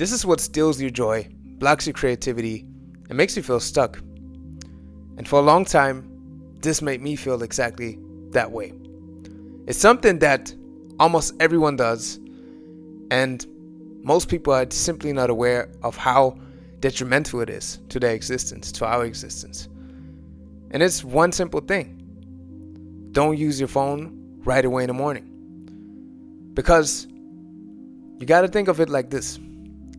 This is what steals your joy, blocks your creativity, and makes you feel stuck. And for a long time, this made me feel exactly that way. It's something that almost everyone does, and most people are simply not aware of how detrimental it is to their existence, to our existence. And it's one simple thing. Don't use your phone right away in the morning. Because you got to think of it like this.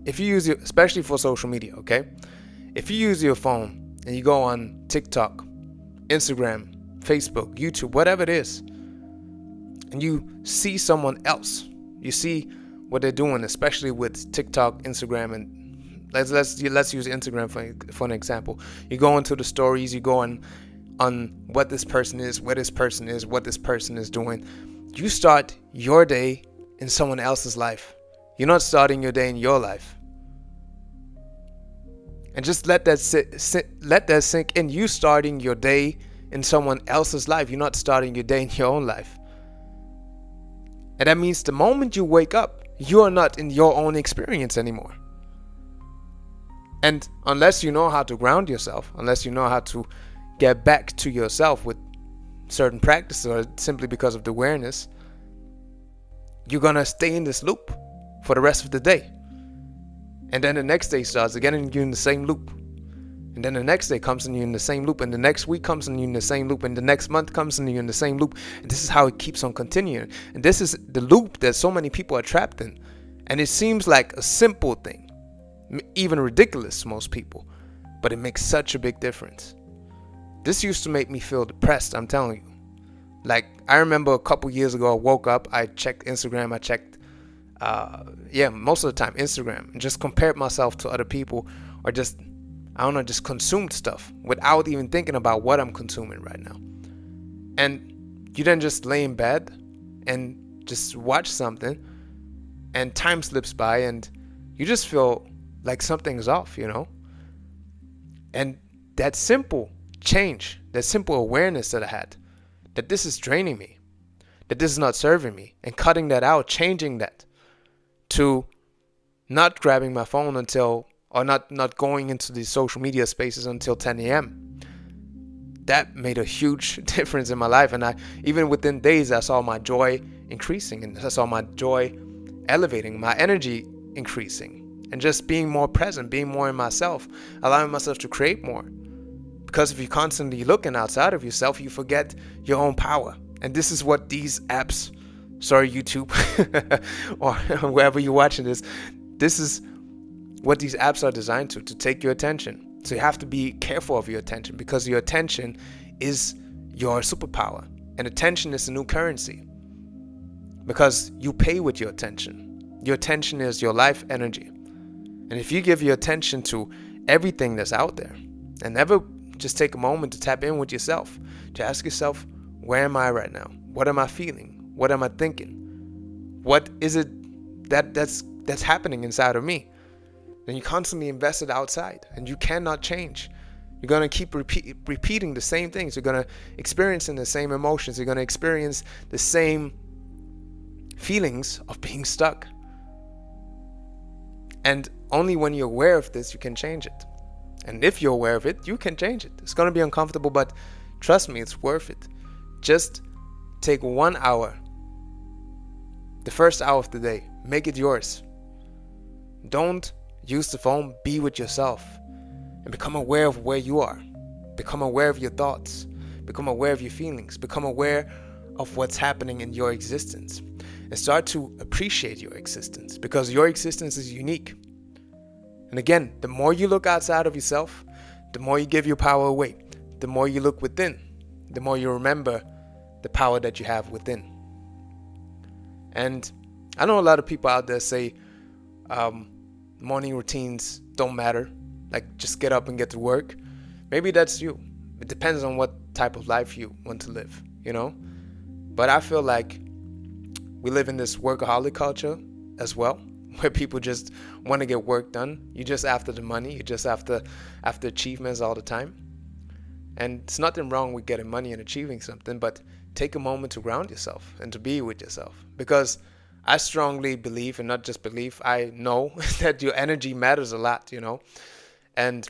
If you use especially for social media, okay? If you use your phone and you go on TikTok, Instagram, Facebook, YouTube, whatever it is, and you see someone else, you see what they're doing, especially with TikTok, Instagram, and let's use Instagram for an example. You go into the stories, you go on what this person is, where this person is, what this person is doing. You start your day in someone else's life. You're not starting your day in your life. And just let that sink in. You starting your day in someone else's life. You're not starting your day in your own life. And that means the moment you wake up, you are not in your own experience anymore. And unless you know how to ground yourself, unless you know how to get back to yourself with certain practices or simply because of the awareness, you're going to stay in this loop for the rest of the day. And then the next day starts again and you're in the same loop. And then the next day comes and you're in the same loop. And the next week comes and you're in the same loop. And the next month comes and you're in the same loop. And this is how it keeps on continuing. And this is the loop that so many people are trapped in. And it seems like a simple thing, even ridiculous to most people. But it makes such a big difference. This used to make me feel depressed, I'm telling you. Like, I remember a couple years ago, I woke up, I checked Instagram, I checked, most of the time Instagram, and just compared myself to other people, or just consumed stuff without even thinking about what I'm consuming right now. And you then just lay in bed and just watch something, and time slips by, and you just feel like something's off, you know? And that simple change, that simple awareness that I had, that this is draining me, that this is not serving me, and cutting that out, changing that to not grabbing my phone until, or not going into these social media spaces until 10 a.m. That made a huge difference in my life. And even within days, I saw my joy increasing, and I saw my joy elevating, my energy increasing, and just being more present, being more in myself, allowing myself to create more. Because if you're constantly looking outside of yourself, you forget your own power. And this is what these apps, YouTube, or wherever you're watching this is what these apps are designed to take your attention. So you have to be careful of your attention, because your attention is your superpower. And attention is the new currency, because you pay with your attention. Your attention is your life energy. And if you give your attention to everything that's out there, and never just take a moment to tap in with yourself, to ask yourself, where am I right now? What am I feeling? What am I thinking? What is it that's happening inside of me? Then you constantly invest it outside, and you cannot change. You're going to keep repeating the same things. You're going to experience the same emotions. You're going to experience the same feelings of being stuck. And only when you're aware of this, you can change it. And if you're aware of it, you can change it. It's going to be uncomfortable, but trust me, it's worth it. Just take 1 hour, the first hour of the day, make it yours. Don't use the phone, be with yourself, and become aware of where you are. Become aware of your thoughts. Become aware of your feelings. Become aware of what's happening in your existence. And start to appreciate your existence, because your existence is unique. And again, the more you look outside of yourself, the more you give your power away. The more you look within, the more you remember the power that you have within. And I know a lot of people out there say morning routines don't matter. Like, just get up and get to work. Maybe that's you. It depends on what type of life you want to live, you know? But I feel like we live in this workaholic culture as well, where people just want to get work done. You're just after the money. You're just after achievements all the time. And it's nothing wrong with getting money and achieving something, but take a moment to ground yourself and to be with yourself. Because I strongly believe, and not just believe, I know that your energy matters a lot, And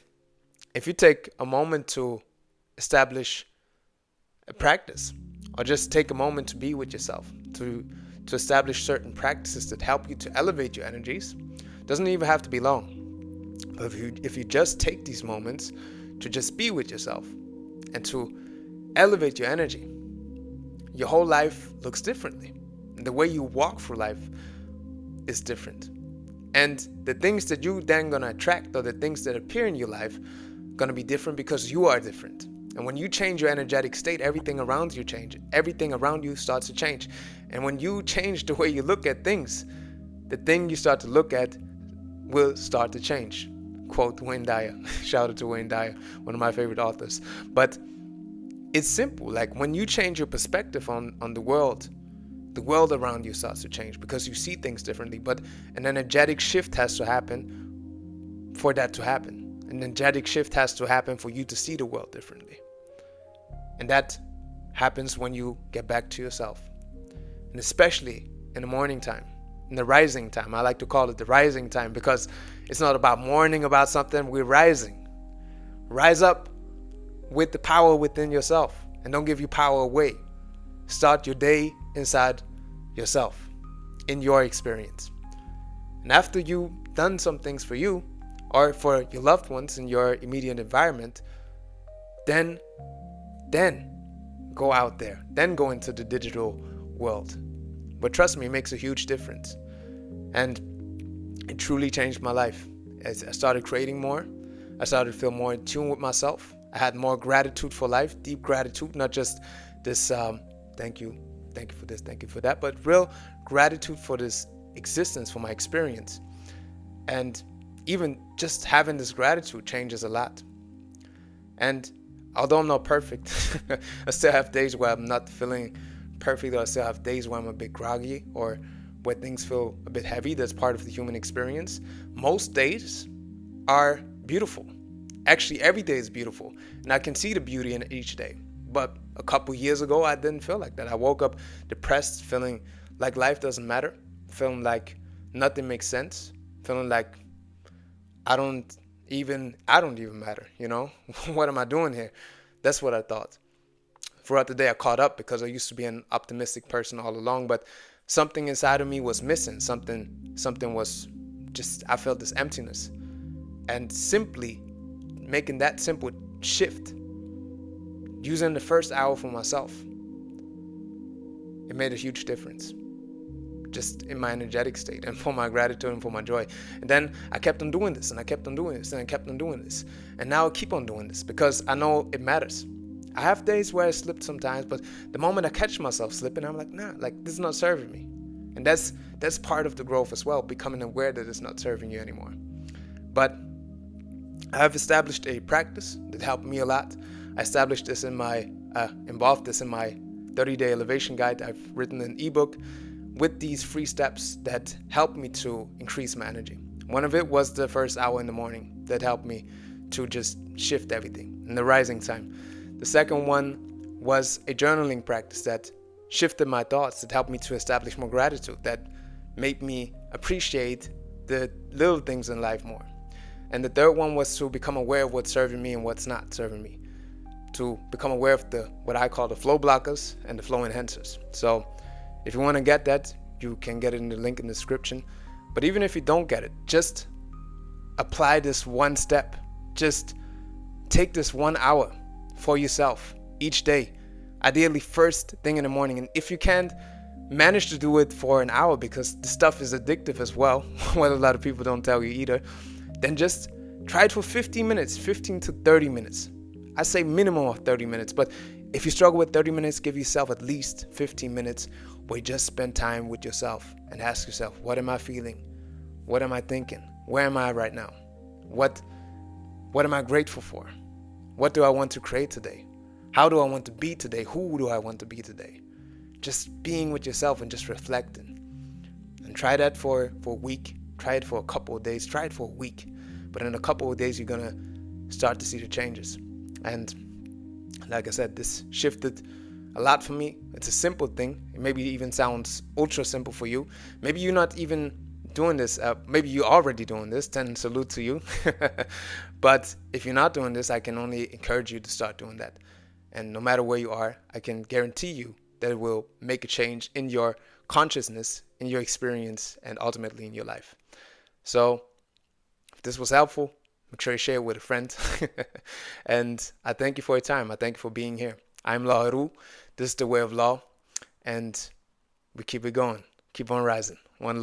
if you take a moment to establish a practice, or just take a moment to be with yourself, to establish certain practices that help you to elevate your energies, doesn't even have to be long. But if you just take these moments to just be with yourself and to elevate your energy, your whole life looks differently. And the way you walk through life is different. And the things that you then gonna attract, or the things that appear in your life, gonna be different because you are different. And when you change your energetic state, everything around you changes. Everything around you starts to change. And when you change the way you look at things, the thing you start to look at will start to change. Quote Wayne Dyer. Shout out to Wayne Dyer, one of my favorite authors. But it's simple. Like when you change your perspective on the world around you starts to change because you see things differently. But an energetic shift has to happen for that to happen. An energetic shift has to happen for you to see the world differently. And that happens when you get back to yourself. And especially in the morning time, in the rising time. I like to call it the rising time because it's not about mourning about something. We're rising. Rise up with the power within yourself and don't give your power away. Start your day inside yourself, in your experience. And after you've done some things for you or for your loved ones in your immediate environment, then go out there, then go into the digital world. But trust me, it makes a huge difference. And it truly changed my life. As I started creating more, I started to feel more in tune with myself. I had more gratitude for life, deep gratitude, not just this thank you for this, thank you for that, but real gratitude for this existence, for my experience. And even just having this gratitude changes a lot. And although I'm not perfect, I still have days where I'm not feeling perfect, or I still have days where I'm a bit groggy, or where things feel a bit heavy. That's part of the human experience. Most days are beautiful. Actually, every day is beautiful, and I can see the beauty in each day. But a couple years ago, I didn't feel like that. I woke up depressed, feeling like life doesn't matter, feeling like nothing makes sense, feeling like I don't even matter, What am I doing here? That's what I thought. Throughout the day, I caught up because I used to be an optimistic person all along, but something inside of me was missing. Something was just, I felt this emptiness. And simply making that simple shift, using the first hour for myself, it made a huge difference. Just in my energetic state and for my gratitude and for my joy. And then I kept on doing this and I kept on doing this and I kept on doing this. And now I keep on doing this because I know it matters. I have days where I slip sometimes, but the moment I catch myself slipping, I'm like, nah, like this is not serving me. And that's part of the growth as well, becoming aware that it's not serving you anymore. But I have established a practice that helped me a lot. I established this involved this in my 30-day elevation guide. I've written an ebook with these 3 steps that helped me to increase my energy. One of it was the first hour in the morning that helped me to just shift everything in the rising time. The second one was a journaling practice that shifted my thoughts, that helped me to establish more gratitude, that made me appreciate the little things in life more. And the third one was to become aware of what's serving me and what's not serving me. To become aware of what I call the flow blockers and the flow enhancers. So if you want to get that, you can get it in the link in the description. But even if you don't get it, just apply this one step. Just take this 1 hour for yourself each day. Ideally, first thing in the morning. And if you can't manage to do it for an hour, because the stuff is addictive as well, what a lot of people don't tell you either, then just try it for 15 minutes, 15 to 30 minutes. I say minimum of 30 minutes, but if you struggle with 30 minutes, give yourself at least 15 minutes where you just spend time with yourself and ask yourself, what am I feeling? What am I thinking? Where am I right now? What am I grateful for? What do I want to create today? How do I want to be today? Who do I want to be today? Just being with yourself and just reflecting. And try that for a week. Try it for a couple of days. Try it for a week. But in a couple of days, you're going to start to see the changes. And like I said, this shifted a lot for me. It's a simple thing. It maybe even sounds ultra simple for you. Maybe you're not even doing this. Maybe you're already doing this. Then salute to you. But if you're not doing this, I can only encourage you to start doing that. And no matter where you are, I can guarantee you that it will make a change in your consciousness, in your experience, and ultimately in your life. So if this was helpful, make sure you share it with a friend. And I thank you for your time. I thank you for being here. I'm La Haru. This is the way of law. And we keep it going. Keep on rising. One love.